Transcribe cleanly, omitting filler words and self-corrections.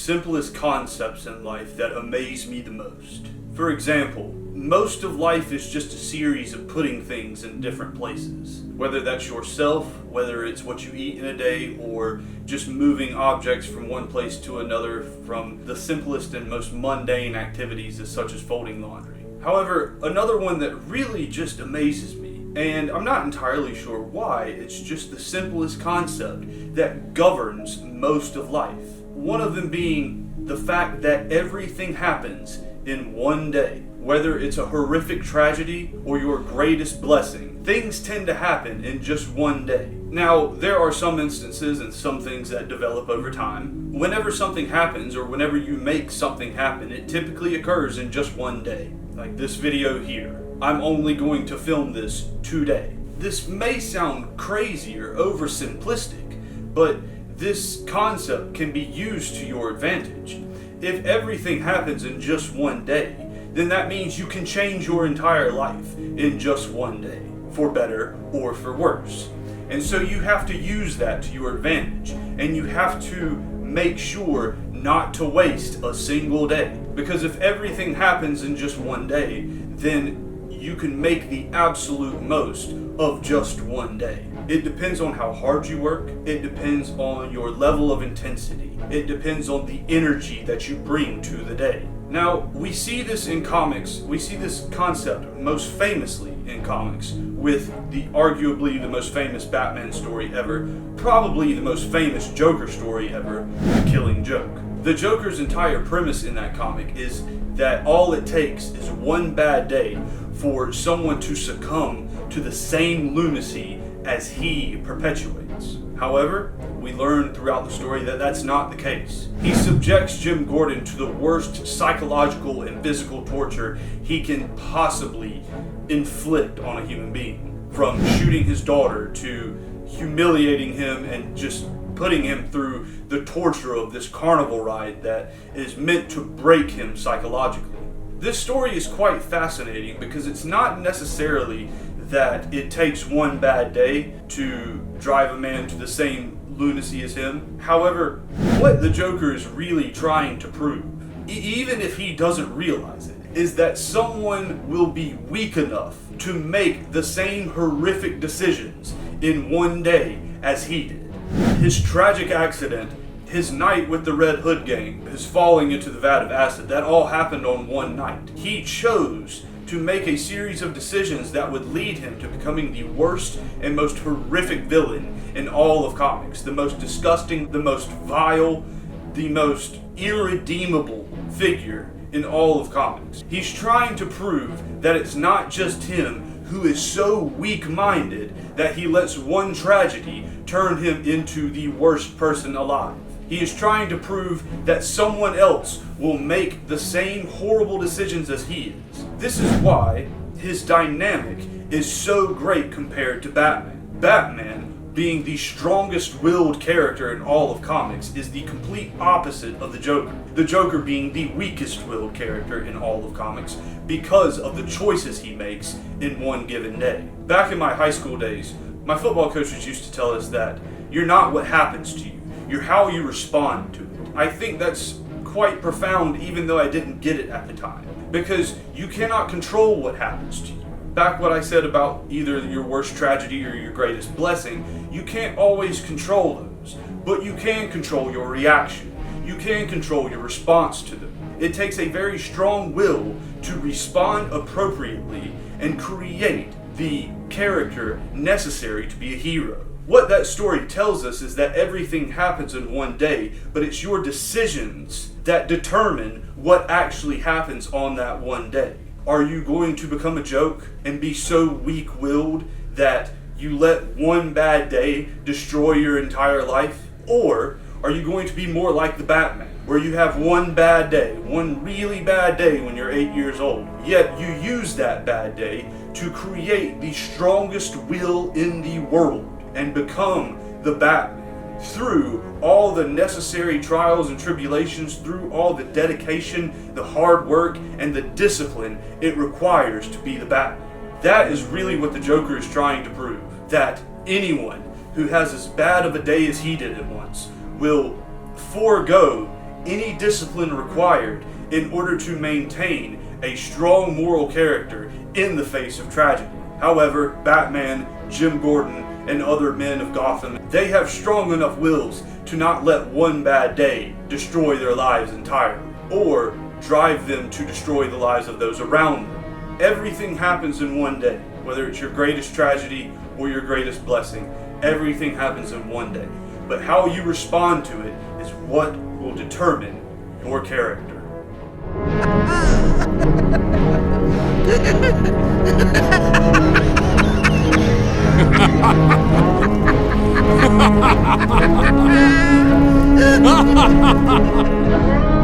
simplest concepts in life that amaze me the most. For example, most of life is just a series of putting things in different places. Whether that's yourself, whether it's what you eat in a day, or just moving objects from one place to another, from the simplest and most mundane activities such as folding laundry. However, another one that really just amazes me, and I'm not entirely sure why, it's just the simplest concept that governs most of life. One of them being the fact that everything happens in one day. Whether it's a horrific tragedy or your greatest blessing, things tend to happen in just one day. Now, there are some instances and some things that develop over time. Whenever something happens or whenever you make something happen, it typically occurs in just one day. Like this video here. I'm only going to film this today. This may sound crazy or oversimplistic, but this concept can be used to your advantage. If everything happens in just one day, then that means you can change your entire life in just one day, for better or for worse. And so you have to use that to your advantage, and you have to make sure not to waste a single day. Because if everything happens in just one day, then you can make the absolute most of just one day. It depends on how hard you work. It depends on your level of intensity. It depends on the energy that you bring to the day. Now, we see this in comics. We see this concept most famously in comics with arguably the most famous Batman story ever, probably the most famous Joker story ever, The Killing Joke. The Joker's entire premise in that comic is that all it takes is one bad day for someone to succumb to the same lunacy as he perpetuates. However, we learn throughout the story that that's not the case. He subjects Jim Gordon to the worst psychological and physical torture he can possibly inflict on a human being. From shooting his daughter to humiliating him and just putting him through the torture of this carnival ride that is meant to break him psychologically. This story is quite fascinating because it's not necessarily that it takes one bad day to drive a man to the same lunacy as him. However, what the Joker is really trying to prove, even if he doesn't realize it, is that someone will be weak enough to make the same horrific decisions in one day as he did. His tragic accident, his night with the Red Hood gang, his falling into the vat of acid, that all happened on one night. He chose to make a series of decisions that would lead him to becoming the worst and most horrific villain in all of comics. The most disgusting, the most vile, the most irredeemable figure in all of comics. He's trying to prove that it's not just him who is so weak-minded that he lets one tragedy turn him into the worst person alive. He is trying to prove that someone else will make the same horrible decisions as he is. This is why his dynamic is so great compared to Batman. Batman, being the strongest-willed character in all of comics, is the complete opposite of the Joker. The Joker being the weakest-willed character in all of comics because of the choices he makes in one given day. Back in my high school days, my football coaches used to tell us that you're not what happens to you, you're how you respond to it. I think that's quite profound even though I didn't get it at the time, because you cannot control what happens to you. Back what I said about either your worst tragedy or your greatest blessing, you can't always control those, but you can control your reaction. You can control your response to them. It takes a very strong will to respond appropriately and create the character necessary to be a hero. What that story tells us is that everything happens in one day, but it's your decisions that determine what actually happens on that one day. Are you going to become a joke and be so weak-willed that you let one bad day destroy your entire life? Or are you going to be more like the Batman, where you have one bad day, one really bad day when you're 8 years old, yet you use that bad day to create the strongest will in the world and become the Batman through all the necessary trials and tribulations, through all the dedication, the hard work, and the discipline it requires to be the Batman. That is really what the Joker is trying to prove. That anyone who has as bad of a day as he did at once will forego any discipline required in order to maintain a strong moral character in the face of tragedy. However, Batman, Jim Gordon, and other men of Gotham, they have strong enough wills to not let one bad day destroy their lives entirely, or drive them to destroy the lives of those around them. Everything happens in one day, whether it's your greatest tragedy or your greatest blessing. Everything happens in one day. But how you respond to it is what will determine your character. Ha ha ha ha!